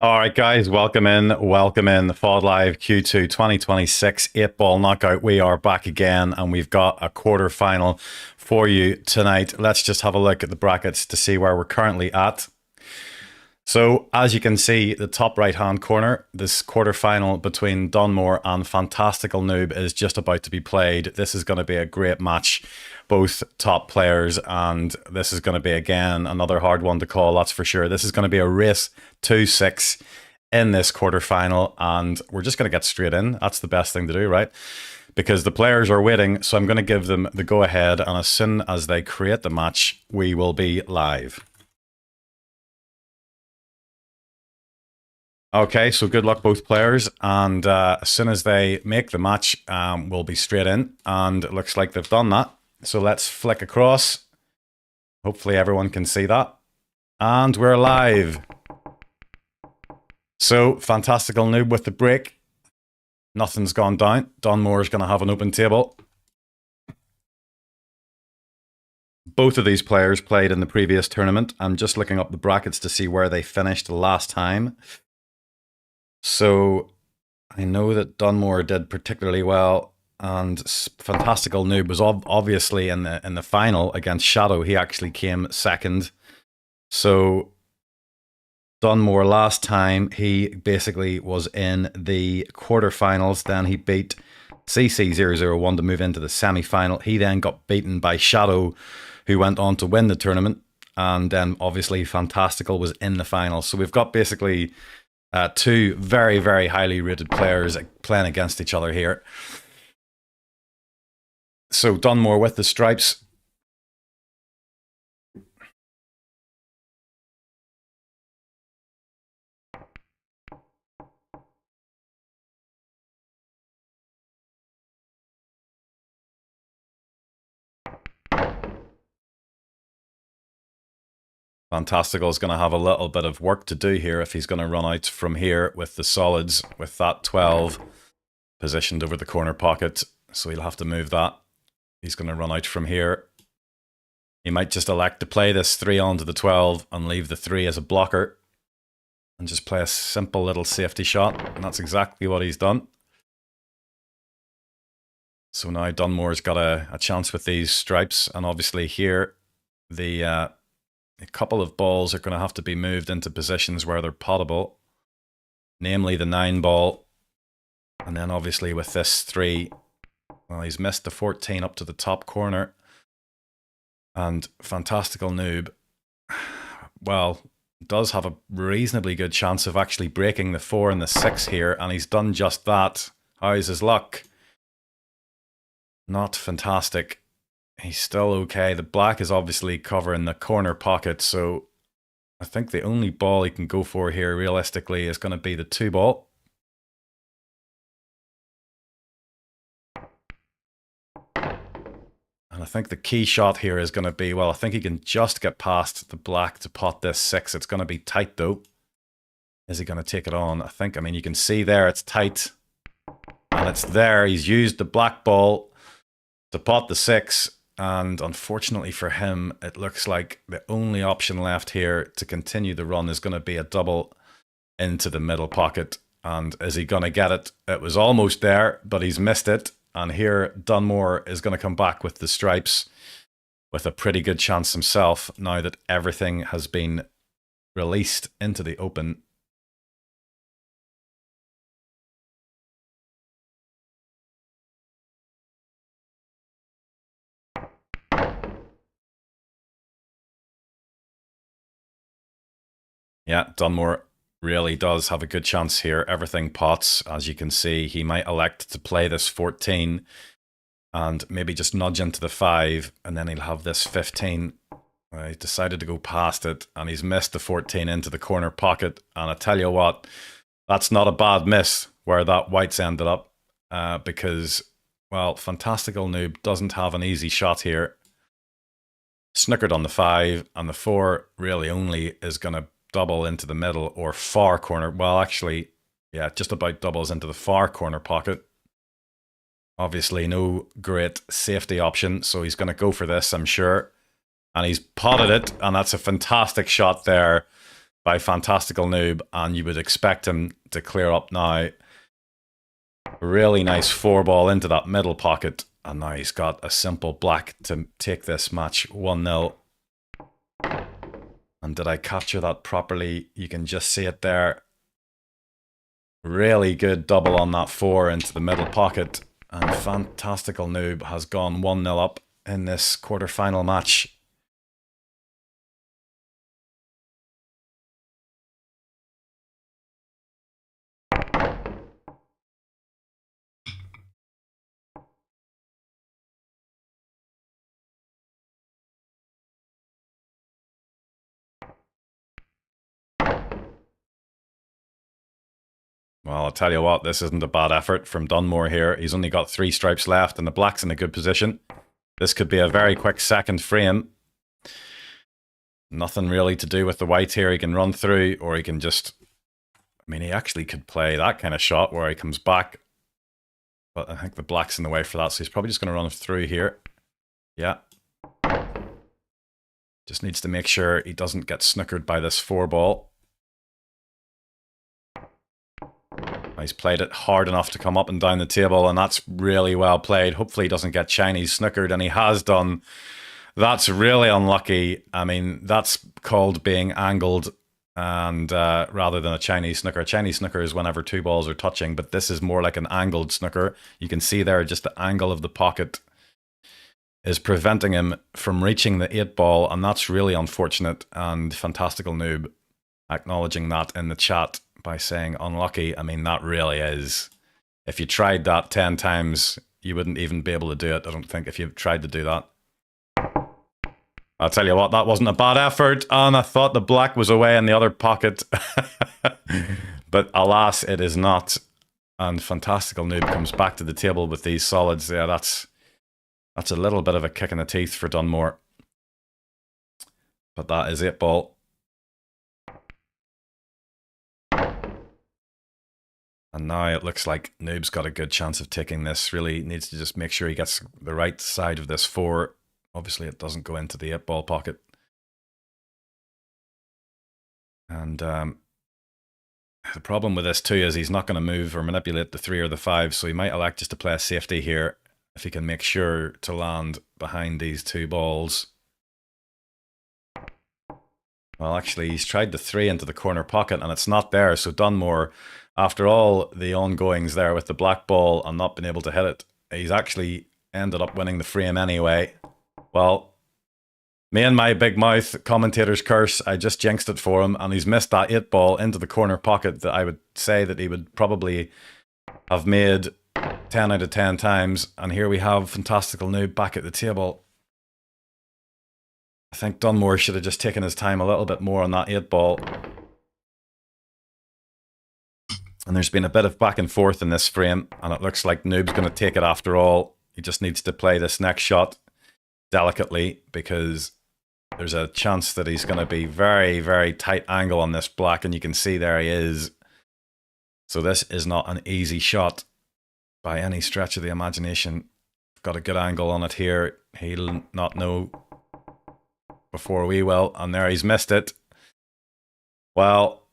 All right, guys, welcome in. Welcome in the FlyOrDie Live Q2 2026 8-ball knockout. We are back again, and we've got a quarter-final for you tonight. Let's just have a look at the brackets to see where we're currently at. So, as you can see, the top right-hand corner, this quarter-final between Dunmore and Fantastical Noob is just about to be played. This is going to be a great match. Both top players, and this is going to be, again, another hard one to call, that's for sure. This is going to be a race 2-6 in this quarterfinal, and we're just going to get straight in. That's the best thing to do, right? Because the players are waiting, so I'm going to give them the go-ahead, and as soon as they create the match, we will be live. Okay, so good luck both players, and as soon as they make the match, we'll be straight in, and it looks like they've done that. So let's flick across. Hopefully everyone can see that. And we're live. So, Fantastical Noob with the break. Nothing's gone down. Dunmore's going to have an open table. Both of these players played in the previous tournament. I'm just looking up the brackets to see where they finished last time. So, I know that Dunmore did particularly well. And Fantastical Noob was obviously in the final against Shadow. He actually came second. So Dunmore last time, he basically was in the quarterfinals. Then he beat CC001 to move into the semi-final. He then got beaten by Shadow, who went on to win the tournament. And then obviously Fantastical was in the final. So we've got basically two very, very highly rated players playing against each other here. So Dunmore with the stripes. Fantastical is going to have a little bit of work to do here if he's going to run out from here with the solids, with that 12 positioned over the corner pocket. So he'll have to move that. He's going to run out from here. He might just elect to play this 3 onto the 12 and leave the 3 as a blocker and just play a simple little safety shot. And that's exactly what he's done. So now Dunmore's got a chance with these stripes. And obviously here, a couple of balls are going to have to be moved into positions where they're potable. Namely the 9 ball. And then obviously with this 3, well, he's missed the 14 up to the top corner. And Fantastical Noob, well, does have a reasonably good chance of actually breaking the 4 and the 6 here, and he's done just that. How's his luck? Not fantastic. He's still okay. The black is obviously covering the corner pocket, so I think the only ball he can go for here realistically is going to be the 2 ball. And I think the key shot here is going to be, well, I think he can just get past the black to pot this 6. It's going to be tight though. Is he going to take it on? I mean, you can see there it's tight. And it's there. He's used the black ball to pot the 6. And unfortunately for him, it looks like the only option left here to continue the run is going to be a double into the middle pocket. And is he going to get it? It was almost there, but he's missed it. And here, Dunmore is going to come back with the stripes with a pretty good chance himself now that everything has been released into the open. Yeah, Dunmore really does have a good chance here. Everything pots, as you can see. He might elect to play this 14 and maybe just nudge into the 5, and then he'll have this 15. He decided to go past it, and he's missed the 14 into the corner pocket. And I tell you what, that's not a bad miss where that white's ended up, because, well, Fantastical Noob doesn't have an easy shot here. Snookered on the 5, and the 4 really only is going to double into the middle or far corner. Well, actually, yeah, just about doubles into the far corner pocket. Obviously, no great safety option, so he's going to go for this, I'm sure. And he's potted it, and that's a fantastic shot there by Fantastical Noob, and you would expect him to clear up now. Really nice 4 ball into that middle pocket, and now he's got a simple black to take this match 1-0. And did I capture that properly? You can just see it there. Really good double on that 4 into the middle pocket. And Fantastical Noob has gone 1-0 up in this quarterfinal match. Well, I'll tell you what, this isn't a bad effort from Dunmore here. He's only got 3 stripes left, and the black's in a good position. This could be a very quick second frame. Nothing really to do with the white here. He can run through, or he can just... I mean, he actually could play that kind of shot where he comes back. But I think the black's in the way for that, so he's probably just going to run through here. Yeah. Just needs to make sure he doesn't get snookered by this 4 ball. He's played it hard enough to come up and down the table, and that's really well played. Hopefully he doesn't get Chinese snookered, and he has done. That's really unlucky. I mean, that's called being angled, and rather than a Chinese snooker. A Chinese snooker is whenever 2 balls are touching, but this is more like an angled snooker. You can see there just the angle of the pocket is preventing him from reaching the 8 ball, and that's really unfortunate. And Fantastical Noob acknowledging that in the chat by saying unlucky. I mean, that really is. If you tried that 10 times, you wouldn't even be able to do it, I don't think, if you tried to do that. I'll tell you what, that wasn't a bad effort, and I thought the black was away in the other pocket. But alas, it is not. And Fantastical Noob comes back to the table with these solids. Yeah, that's a little bit of a kick in the teeth for Dunmore. But that is 8 ball. And now it looks like Noob's got a good chance of taking this. Really needs to just make sure he gets the right side of this 4. Obviously, it doesn't go into the 8-ball pocket. And the problem with this too is he's not going to move or manipulate the 3 or the 5, so he might elect just to play a safety here if he can make sure to land behind these 2 balls. Well, actually, he's tried the 3 into the corner pocket and it's not there, so Dunmore, after all the ongoings there with the black ball and not being able to hit it, he's actually ended up winning the frame anyway. Well, me and my big mouth commentator's curse, I just jinxed it for him, and he's missed that 8-ball into the corner pocket that I would say that he would probably have made 10 out of 10 times. And here we have Fantastical Noob back at the table. I think Dunmore should have just taken his time a little bit more on that 8-ball. And there's been a bit of back and forth in this frame, and it looks like Noob's going to take it after all. He just needs to play this next shot delicately, because there's a chance that he's going to be very, very tight angle on this black, and you can see there he is. So this is not an easy shot by any stretch of the imagination. Got a good angle on it here. He'll not know before we will, and there he's missed it. Well,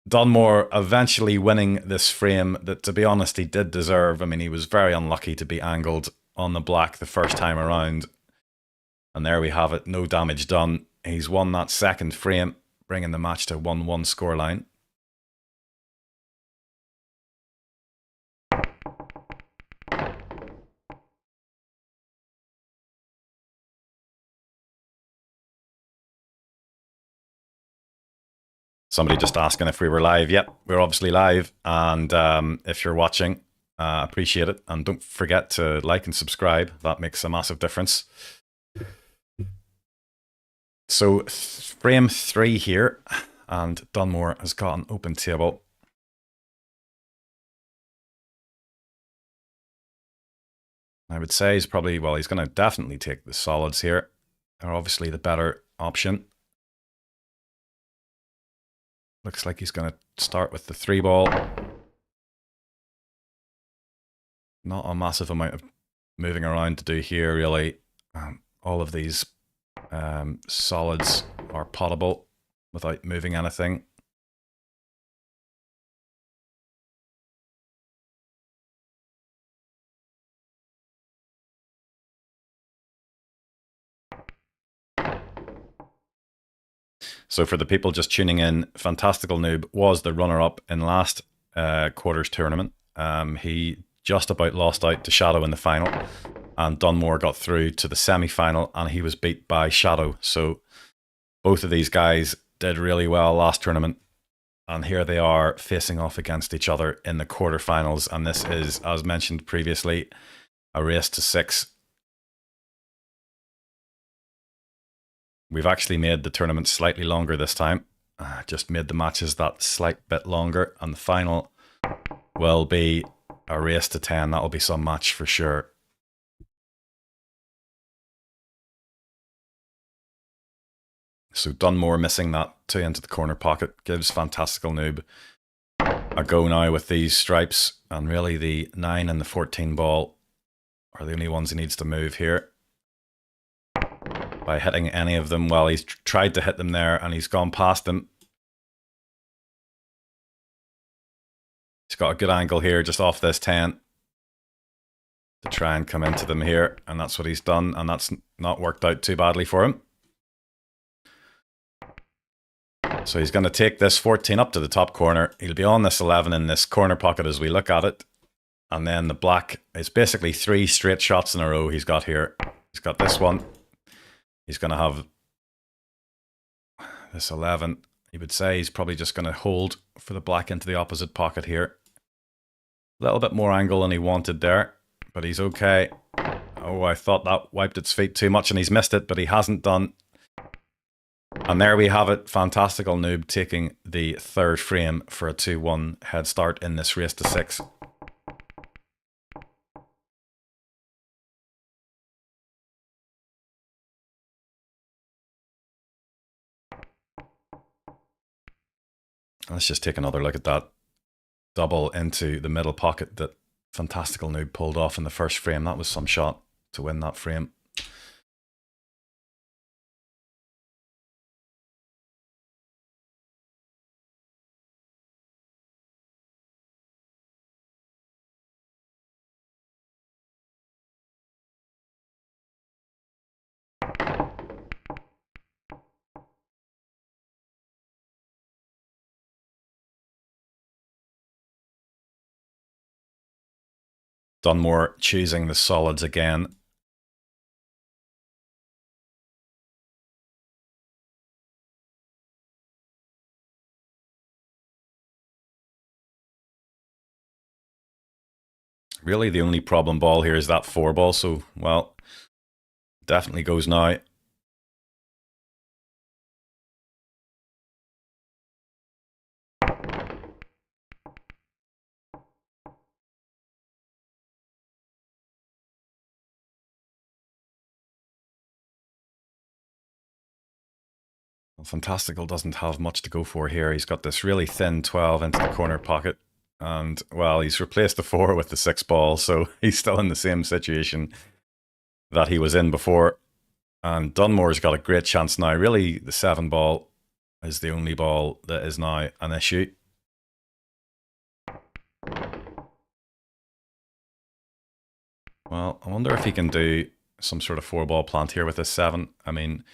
Dunmore eventually winning this frame that, to be honest, he did deserve. I mean, he was very unlucky to be angled on the black the first time around. And there we have it, no damage done. He's won that second frame, bringing the match to 1-1 scoreline. Somebody just asking if we were live. Yep, we're obviously live. And if you're watching, appreciate it. And don't forget to like and subscribe. That makes a massive difference. So frame 3 here, and Dunmore has got an open table. I would say he's probably, well, he's going to definitely take the solids here. They're obviously the better option. Looks like he's going to start with the 3-ball. Not a massive amount of moving around to do here, really. All of these solids are potable without moving anything. So for the people just tuning in, Fantastical Noob was the runner-up in last quarter's tournament. He just about lost out to Shadow in the final, and Dunmore got through to the semi-final, and he was beat by Shadow. So both of these guys did really well last tournament, and here they are facing off against each other in the quarterfinals. And this is, as mentioned previously, a race to 6. We've actually made the tournament slightly longer this time. Just made the matches that slight bit longer, and the final will be a race to 10. That'll be some match for sure. So Dunmore missing that 2 into the corner pocket gives Fantastical Noob a go now with these stripes, and really the 9 and the 14 ball are the only ones he needs to move here. By hitting any of them, well, he's tried to hit them there and he's gone past them. He's got a good angle here just off this 10 to try and come into them here, and that's what he's done, and that's not worked out too badly for him. So he's going to take this 14 up to the top corner. He'll be on this 11 in this corner pocket as we look at it. And then the black is basically 3 straight shots in a row he's got here. He's got this one. He's going to have this 11. He would say he's probably just going to hold for the black into the opposite pocket here. A little bit more angle than he wanted there, but he's okay. Oh, I thought that wiped its feet too much and he's missed it, but he hasn't done. And there we have it. Fantastical Noob taking the 3rd frame for a 2-1 head start in this race to 6. Let's just take another look at that. double into the middle pocket that Fantastical Noob pulled off in the first frame. That was some shot to win that frame. Dunmore choosing the solids again. Really, the only problem ball here is that 4-ball, so, well, definitely goes now. Fantastical doesn't have much to go for here. He's got this really thin 12 into the corner pocket. And, well, he's replaced the 4 with the 6-ball, so he's still in the same situation that he was in before. And Dunmore's got a great chance now. Really, the 7-ball is the only ball that is now an issue. Well, I wonder if he can do some sort of 4-ball plant here with this 7. I mean,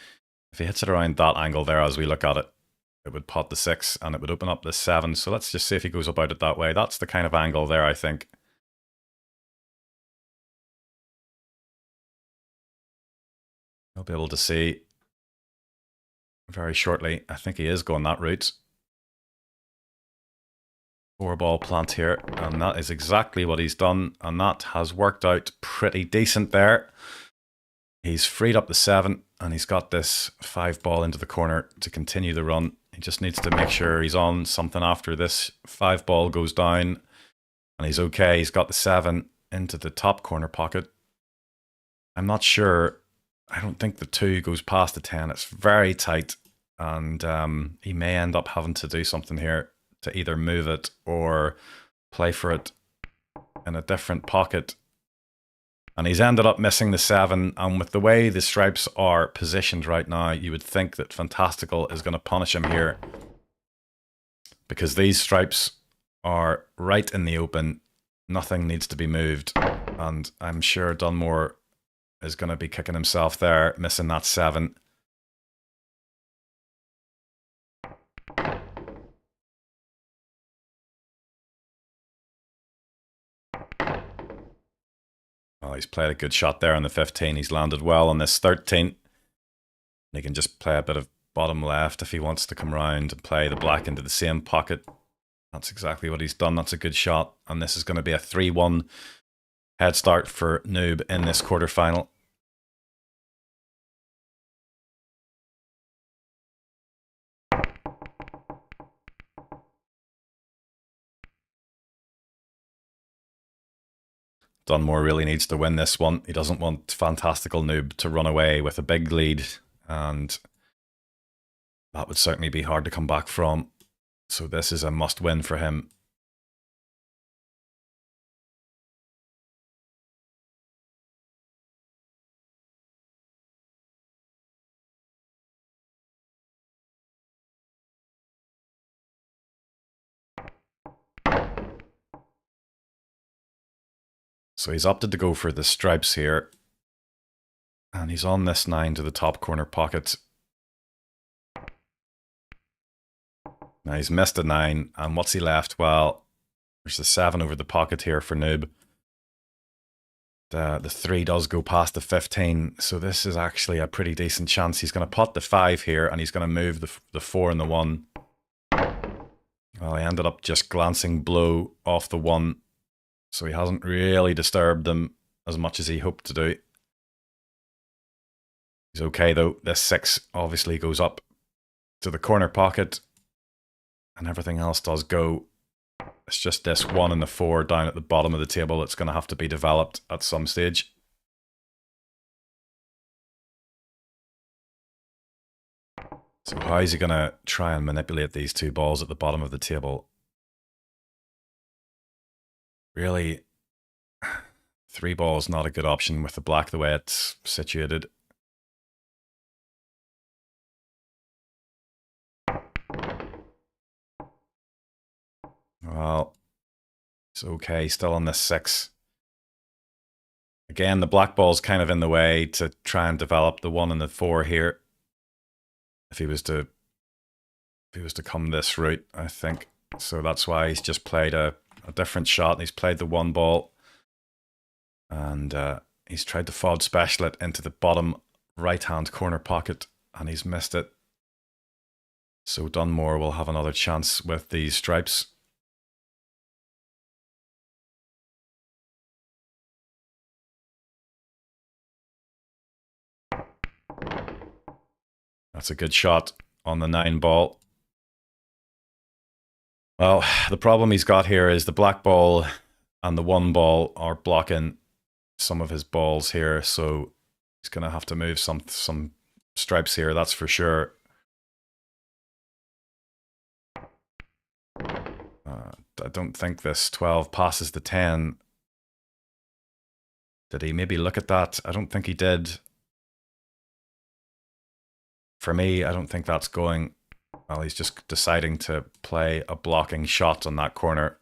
if he hits it around that angle there as we look at it, it would pot the 6 and it would open up the 7. So let's just see if he goes about it that way. That's the kind of angle there, I think. I'll be able to see very shortly. I think he is going that route. 4-ball plant here, and that is exactly what he's done, and that has worked out pretty decent there. He's freed up the 7, and he's got this 5-ball into the corner to continue the run. He just needs to make sure he's on something after this 5-ball goes down, and he's okay. He's got the 7 into the top corner pocket. I'm not sure. I don't think the 2 goes past the 10. It's very tight, and he may end up having to do something here to either move it or play for it in a different pocket. And he's ended up missing the 7, and with the way the stripes are positioned right now, you would think that Fantastical is going to punish him here, because these stripes are right in the open. Nothing needs to be moved, and I'm sure Dunmore is going to be kicking himself there, missing that 7. Well, he's played a good shot there on the 15. He's landed well on this 13. He can just play a bit of bottom left if he wants to come round and play the black into the same pocket. That's exactly what he's done. That's a good shot. And this is going to be a 3-1 head start for Noob in this quarterfinal. Dunmore really needs to win this one. He doesn't want Fantastical Noob to run away with a big lead, and that would certainly be hard to come back from. So this is a must-win for him. So he's opted to go for the stripes here. And he's on this 9 to the top corner pocket. Now he's missed a 9, and what's he left? Well, there's the 7 over the pocket here for Noob. The 3 does go past the 15, so this is actually a pretty decent chance. He's going to pot the 5 here, and he's going to move the 4 and the 1. Well, he ended up just glancing blow off the 1, so he hasn't really disturbed them as much as he hoped to do. He's okay though. This 6 obviously goes up to the corner pocket, and everything else does go. It's just this 1 and the 4 down at the bottom of the table that's going to have to be developed at some stage. So how is he going to try and manipulate these 2 balls at the bottom of the table? Really, 3-ball is not a good option with the black the way it's situated. Well, it's okay, still on this 6. Again, the black ball's kind of in the way to try and develop the 1 and the 4 here. If he was to come this route, I think. So that's why he's just played a different shot. He's played the 1 ball. And he's tried to FOD special it into the bottom right-hand corner pocket, and he's missed it. So Dunmore will have another chance with these stripes. That's a good shot on the 9 ball. Well, the problem he's got here is the black ball and the 1 ball are blocking some of his balls here, so he's going to have to move some stripes here, that's for sure. I don't think this 12 passes the 10. Did he maybe look at that? I don't think he did. For me, I don't think that's going. Well, he's just deciding to play a blocking shot on that corner.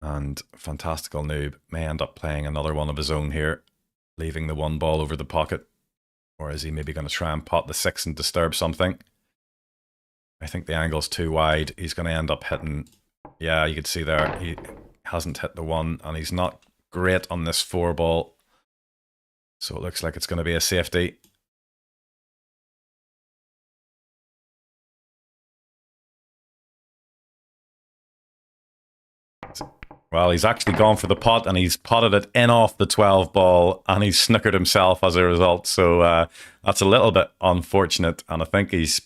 And Fantastical Noob may end up playing another one of his own here, leaving the 1 ball over the pocket. Or is he maybe going to try and pot the 6 and disturb something? I think the angle's too wide. He's going to end up hitting... Yeah, you could see there, he hasn't hit the 1, and he's not great on this 4 ball. So it looks like it's going to be a safety. Well, he's actually gone for the pot, and he's potted it in off the 12 ball, and he's snookered himself as a result. So that's a little bit unfortunate, and I think he's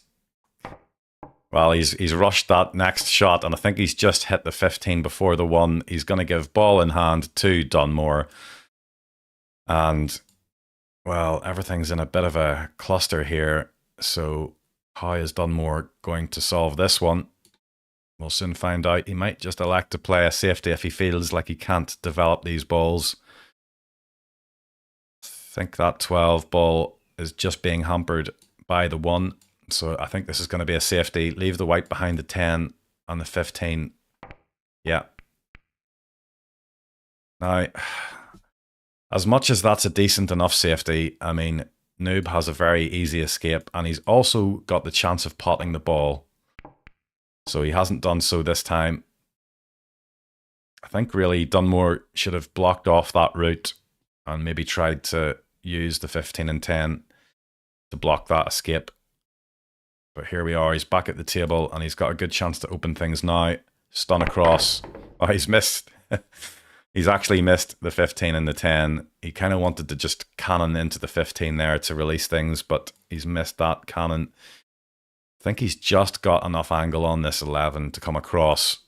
rushed that next shot, and I think he's just hit the 15 before the 1. He's going to give ball in hand to Dunmore. And, well, everything's in a bit of a cluster here. So how is Dunmore going to solve this one? We'll soon find out. He might just elect to play a safety if he feels like he can't develop these balls. I think that 12 ball is just being hampered by the 1. So I think this is going to be a safety. Leave the white behind the 10 and the 15. Yeah. Now, as much as that's a decent enough safety, I mean, Noob has a very easy escape, and he's also got the chance of potting the ball. So he hasn't done so this time. I think really Dunmore should have blocked off that route and maybe tried to use the 15 and 10 to block that escape. But here we are, he's back at the table, and he's got a good chance to open things now. Stun across. Oh, he's missed. He's actually missed the 15 and the 10. He kind of wanted to just cannon into the 15 there to release things, but he's missed that cannon. I think he's just got enough angle on this 11 to come across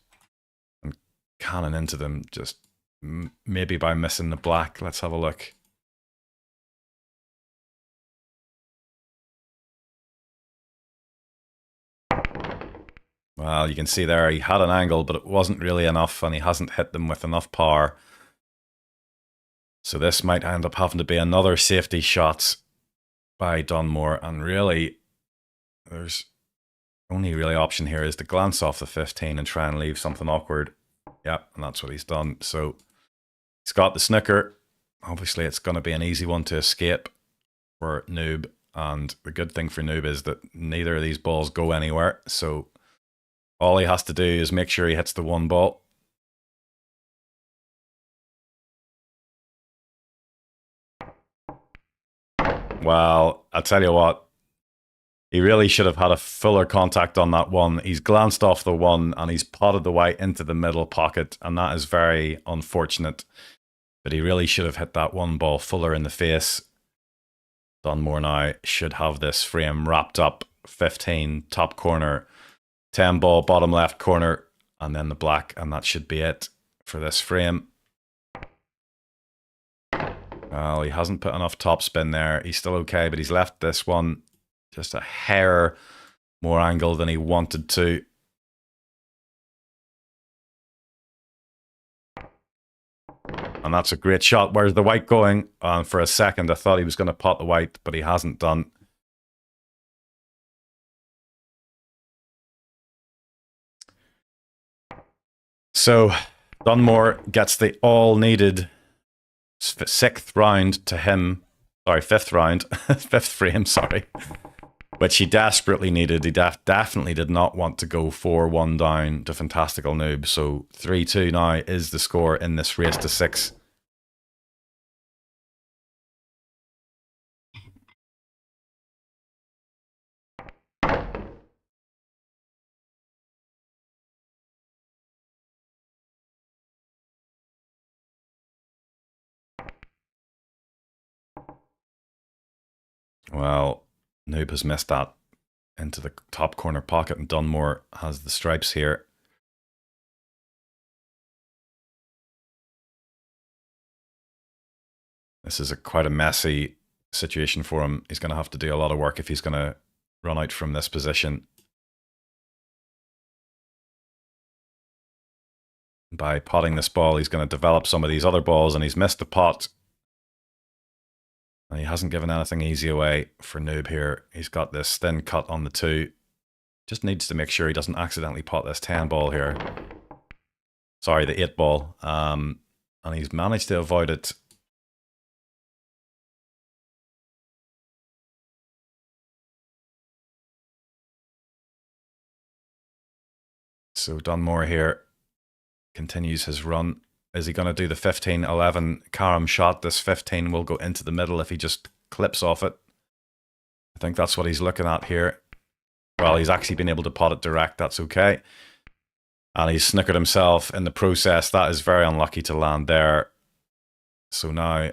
and cannon into them, just maybe by missing the black. Let's have a look. Well, you can see there he had an angle, but it wasn't really enough, and he hasn't hit them with enough power. So this might end up having to be another safety shot by Dunmore, and really, there's only really option here is to glance off the 15 and try and leave something awkward. Yep, and that's what he's done. So he's got the snooker. Obviously, it's going to be an easy one to escape for Noob, and the good thing for Noob is that neither of these balls go anywhere, so all he has to do is make sure he hits the 1 ball. Well, I tell you what, he really should have had a fuller contact on that 1. He's glanced off the 1, and he's potted the white into the middle pocket, and that is very unfortunate. But he really should have hit that 1 ball fuller in the face. Dunmore now should have this frame wrapped up. 15, top corner. 10 ball, bottom left corner, and then the black, and that should be it for this frame. Well, he hasn't put enough top spin there. He's still okay, but he's left this one just a hair more angle than he wanted to. And that's a great shot. Where's the white going? For a second, I thought he was going to pot the white, but he hasn't done. So Dunmore gets the all-needed 6th round to him. Sorry, 5th round. 5th frame, sorry. Which he desperately needed. He definitely did not want to go 4-1 down to Fantastical Noob. So 3-2 now is the score in this race to 6. Well, Noob has missed that into the top corner pocket, and Dunmore has the stripes here. This is quite a messy situation for him. He's going to have to do a lot of work if he's going to run out from this position. By potting this ball, he's going to develop some of these other balls, and he's missed the pot. And he hasn't given anything easy away for Noob here. He's got this thin cut on the 2. Just needs to make sure he doesn't accidentally pot this 10 ball here. Sorry, the 8 ball. And he's managed to avoid it. So Dunmore here continues his run. Is he going to do the 15-11 carom shot? This 15 will go into the middle if he just clips off it. I think that's what he's looking at here. Well, he's actually been able to pot it direct. That's okay. And he's snookered himself in the process. That is very unlucky to land there. So now,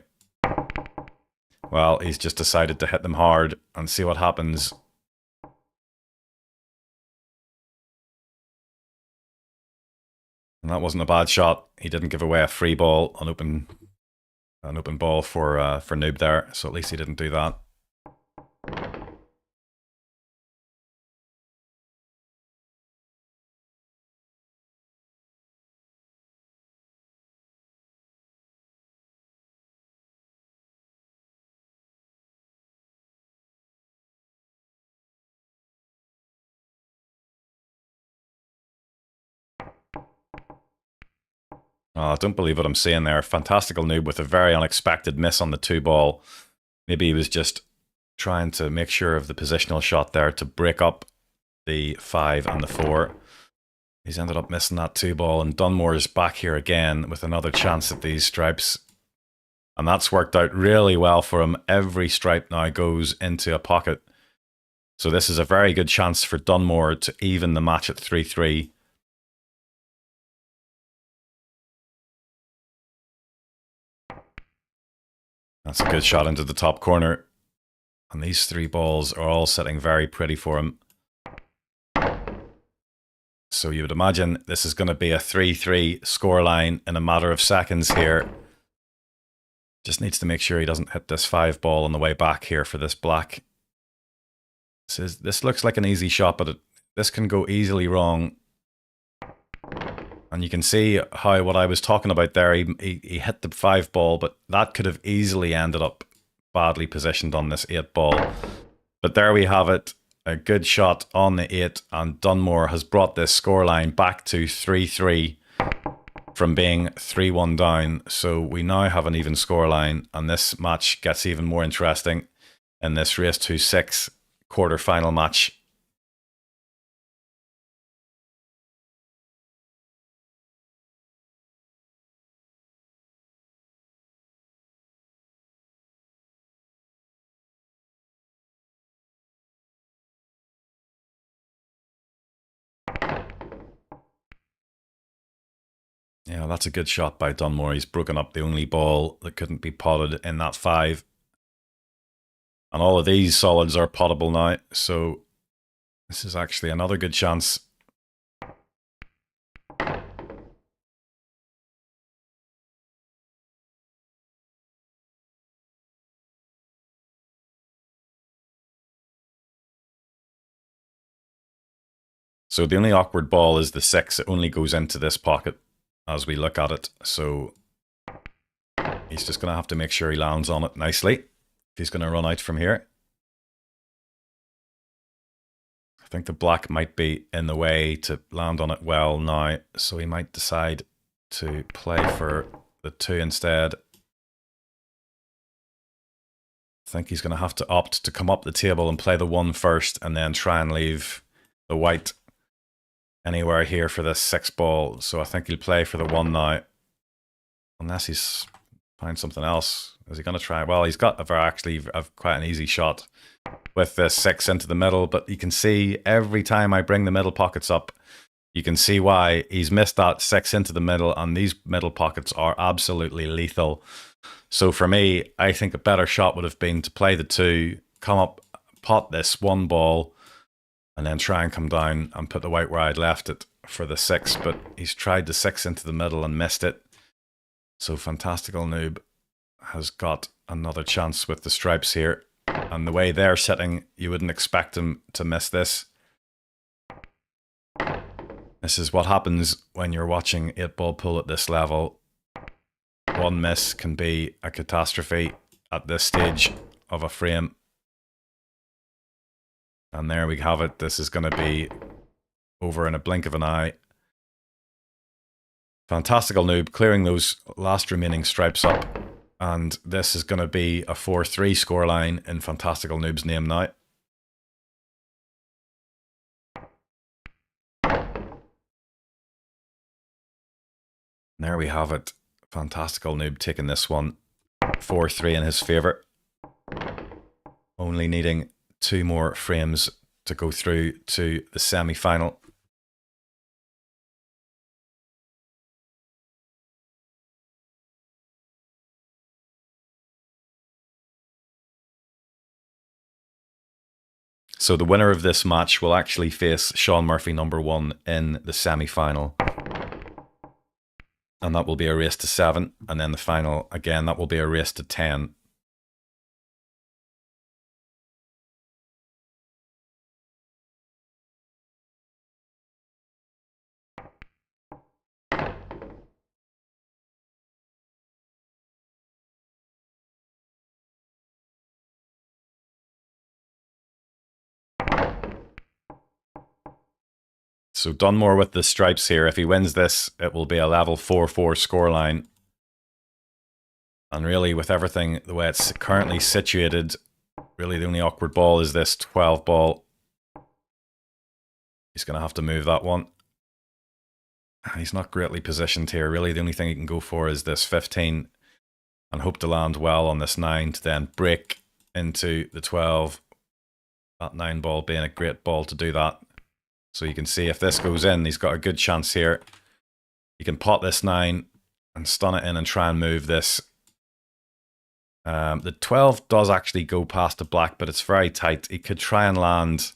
well, he's just decided to hit them hard and see what happens. And that wasn't a bad shot. He didn't give away a free ball, an open ball for Noob there. So at least he didn't do that. Oh, I don't believe what I'm seeing there. Fantastical Noob with a very unexpected miss on the 2 ball. Maybe he was just trying to make sure of the positional shot there to break up the 5 and the 4. He's ended up missing that 2 ball, and Dunmore's back here again with another chance at these stripes. And that's worked out really well for him. Every stripe now goes into a pocket. So this is a very good chance for Dunmore to even the match at 3-3. That's a good shot into the top corner. And these 3 balls are all sitting very pretty for him. So you would imagine this is going to be a 3-3 scoreline in a matter of seconds here. Just needs to make sure he doesn't hit this 5 ball on the way back here for this black. This looks like an easy shot, but this can go easily wrong. And you can see how what I was talking about there, he hit the 5 ball, but that could have easily ended up badly positioned on this 8 ball. But there we have it. A good shot on the 8, and Dunmore has brought this scoreline back to 3-3 from being 3-1 down. So we now have an even scoreline, and this match gets even more interesting in this race to 6 quarter-final match. Yeah, that's a good shot by Dunmore. He's broken up the only ball that couldn't be potted in that 5. And all of these solids are pottable now, so this is actually another good chance. So the only awkward ball is the 6. It only goes into this pocket as we look at it. So He's just going to have to make sure he lands on it nicely if he's going to run out from here. I think the black might be in the way to land on it well now, so he might decide to play for the 2 instead. I think he's going to have to opt to come up the table and play the 1 first and then try and leave the white anywhere here for this 6 ball. So I think he'll play for the 1 now. Unless he's find something else. Is he going to try? Well, he's got quite an easy shot with this 6 into the middle, but you can see every time I bring the middle pockets up, you can see why he's missed that 6 into the middle, and these middle pockets are absolutely lethal. So for me, I think a better shot would have been to play the 2, come up, pot this 1 ball, and then try and come down and put the white where I'd left it for the 6, but he's tried the 6 into the middle and missed it. So Fantastical Noob has got another chance with the stripes here. And the way they're sitting, you wouldn't expect him to miss this. This is what happens when you're watching 8-ball pool at this level. 1 miss can be a catastrophe at this stage of a frame. And there we have it. This is going to be over in a blink of an eye. Fantastical Noob clearing those last remaining stripes up. And this is going to be a 4-3 scoreline in Fantastical Noob's name now. There we have it. Fantastical Noob taking this one 4-3 in his favour. Only needing 2 more frames to go through to the semi-final. So the winner of this match will actually face Sean Murphy #1 in the semi-final. And that will be a race to 7. And then the final, again, that will be a race to 10. So Dunmore with the stripes here. If he wins this, it will be a level 4-4 scoreline. And really, with everything the way it's currently situated, really the only awkward ball is this 12 ball. He's going to have to move that one. He's not greatly positioned here. Really, the only thing he can go for is this 15 and hope to land well on this 9 to then break into the 12. That 9 ball being a great ball to do that. So you can see if this goes in, he's got a good chance here. He can pot this 9 and stun it in and try and move this. The 12 does actually go past the black, but it's very tight. He could try and land,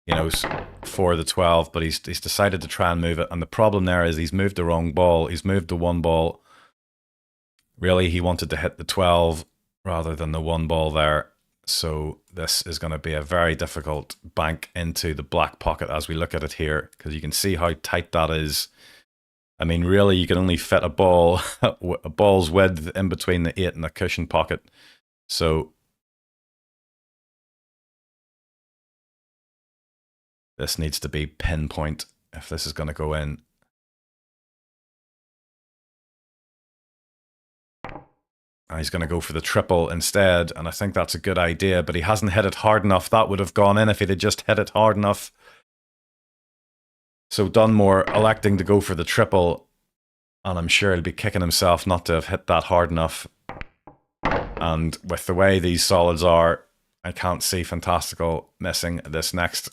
you know, for the 12, but he's decided to try and move it. And the problem there is he's moved the wrong ball. He's moved the 1 ball. Really, he wanted to hit the 12 rather than the 1 ball there. So this is going to be a very difficult bank into the black pocket as we look at it here, because you can see how tight that is. I mean, really, you can only fit a ball, a ball's width in between the 8 and the cushion pocket. So this needs to be pinpoint if this is going to go in. He's going to go for the triple instead, and I think that's a good idea, but he hasn't hit it hard enough. That would have gone in if he'd had just hit it hard enough. So Dunmore electing to go for the triple, and I'm sure he'll be kicking himself not to have hit that hard enough. And with the way these solids are, I can't see Fantastical missing this next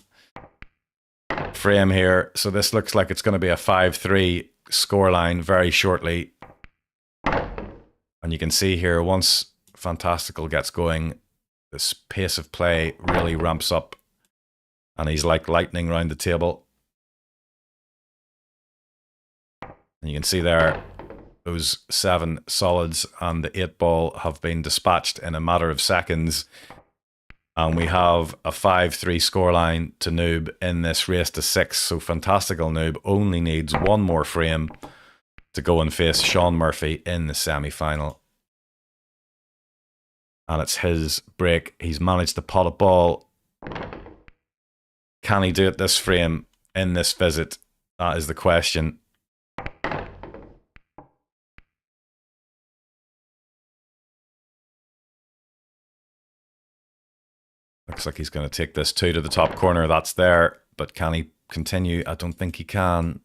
frame here. So this looks like it's going to be a 5-3 scoreline very shortly. And you can see here, once Fantastical gets going, this pace of play really ramps up. And he's like lightning around the table. And you can see there, those 7 solids and the 8 ball have been dispatched in a matter of seconds. And we have a 5-3 scoreline to Noob in this race to 6. So Fantastical Noob only needs 1 more frame to go and face Sean Murphy in the semi-final. And it's his break. He's managed to pot a ball. Can he do it this frame in this visit? That is the question. Looks like he's going to take this 2 to the top corner. That's there. But can he continue? I don't think he can.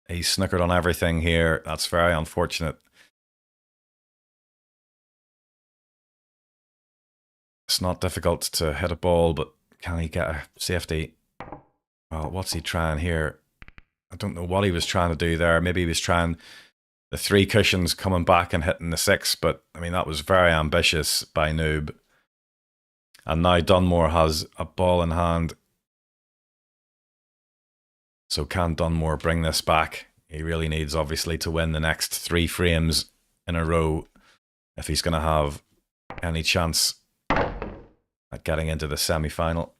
He's snookered on everything here. That's very unfortunate. It's not difficult to hit a ball, but can he get a safety? Well, what's he trying here? I don't know what he was trying to do there. Maybe he was trying the 3 cushions coming back and hitting the 6, but I mean, that was very ambitious by Noob. And now Dunmore has a ball in hand. So can Dunmore bring this back? He really needs, obviously, to win the next 3 frames in a row if he's going to have any chance at getting into the semi-final.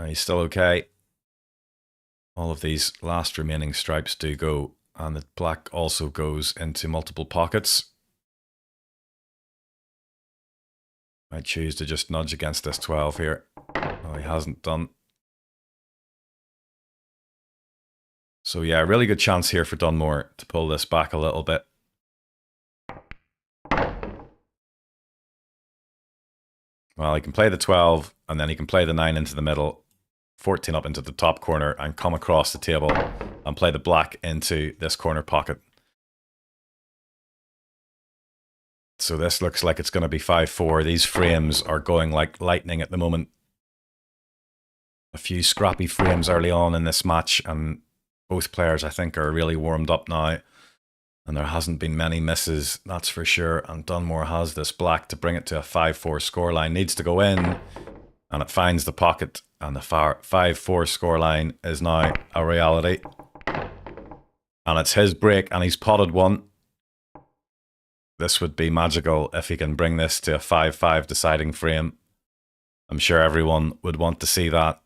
He's still okay. All of these last remaining stripes do go, and the black also goes into multiple pockets. Might choose to just nudge against this 12 here. No, he hasn't done. So yeah, really good chance here for Dunmore to pull this back a little bit. Well, he can play the 12, and then he can play the 9 into the middle, 14 up into the top corner, and come across the table and play the black into this corner pocket. So this looks like it's going to be 5-4. These frames are going like lightning at the moment. A few scrappy frames early on in this match, and both players, I think, are really warmed up now. And there hasn't been many misses, that's for sure. And Dunmore has this black to bring it to a 5-4 scoreline. Needs to go in, and it finds the pocket. And the 5-4 scoreline is now a reality. And it's his break, and he's potted one. This would be magical if he can bring this to a 5-5 deciding frame. I'm sure everyone would want to see that.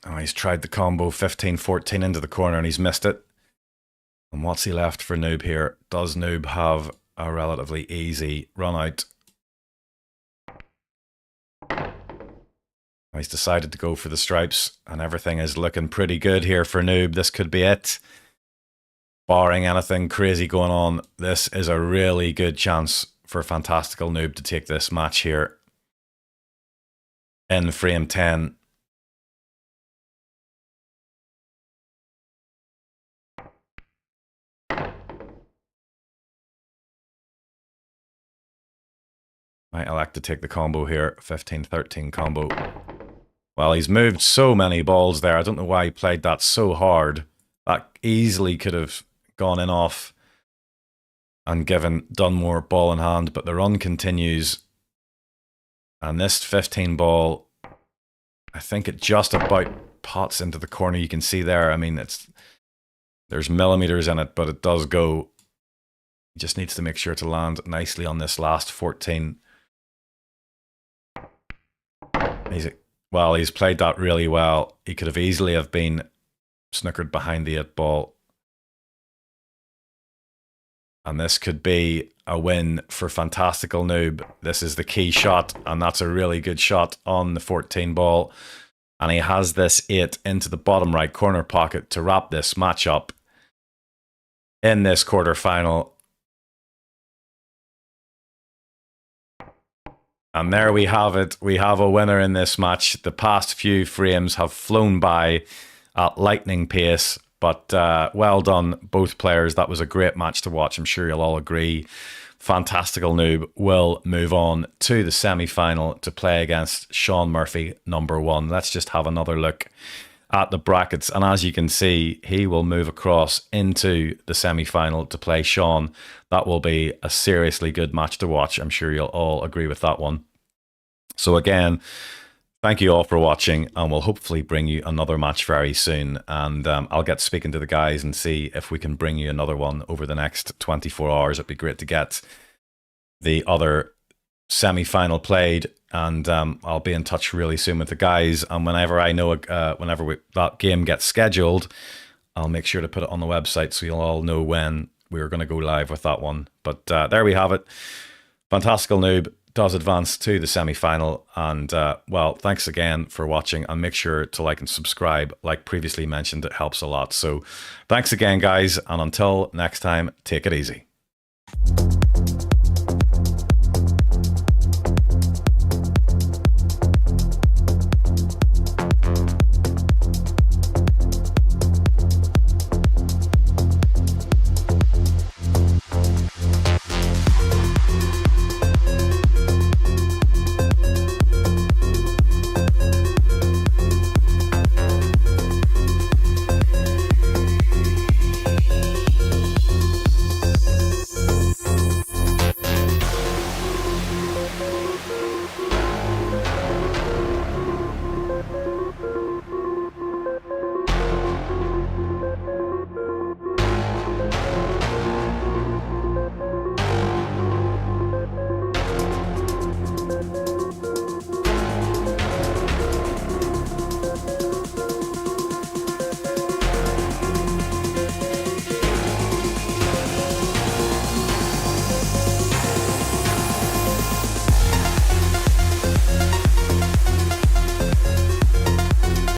Oh, he's tried the combo 15-14 into the corner and he's missed it. And what's he left for Noob here? Does Noob have a relatively easy run out? He's decided to go for the stripes, and everything is looking pretty good here for Noob. This could be it. Barring anything crazy going on, this is a really good chance for Fantastical Noob to take this match here in frame 10. Might elect to take the combo here, 15-13 combo. Well, he's moved so many balls there. I don't know why he played that so hard. That easily could have gone in off and given Dunmore ball in hand, but the run continues. And this 15 ball, I think it just about pots into the corner. You can see there, I mean, there's millimeters in it, but it does go. He just needs to make sure to land nicely on this last 14. He's played that really well. He could have easily have been snookered behind the 8-ball. And this could be a win for Fantastical Noob. This is the key shot, and that's a really good shot on the 14 ball. And he has this 8 into the bottom right corner pocket to wrap this match up in this quarterfinal. And there we have it. We have a winner in this match. The past few frames have flown by at lightning pace, but well done, both players. That was a great match to watch. I'm sure you'll all agree. Fantastical Noob will move on to the semi-final to play against Sean Murphy, number 1. Let's just have another look at the brackets. And as you can see, he will move across into the semi-final to play Sean. That will be a seriously good match to watch. I'm sure you'll all agree with that one. So again, thank you all for watching, and we'll hopefully bring you another match very soon. And I'll get speaking to the guys and see if we can bring you another one over the next 24 hours. It'd be great to get the other semi-final played and I'll be in touch really soon with the guys. And whenever I know, that game gets scheduled, I'll make sure to put it on the website so you'll all know when we're going to go live with that one. But there we have it. Fantastical Noob does advance to the semi-final, and well, thanks again for watching, and make sure to like and subscribe. Like previously mentioned, it helps a lot. So thanks again, guys, and until next time, take it easy.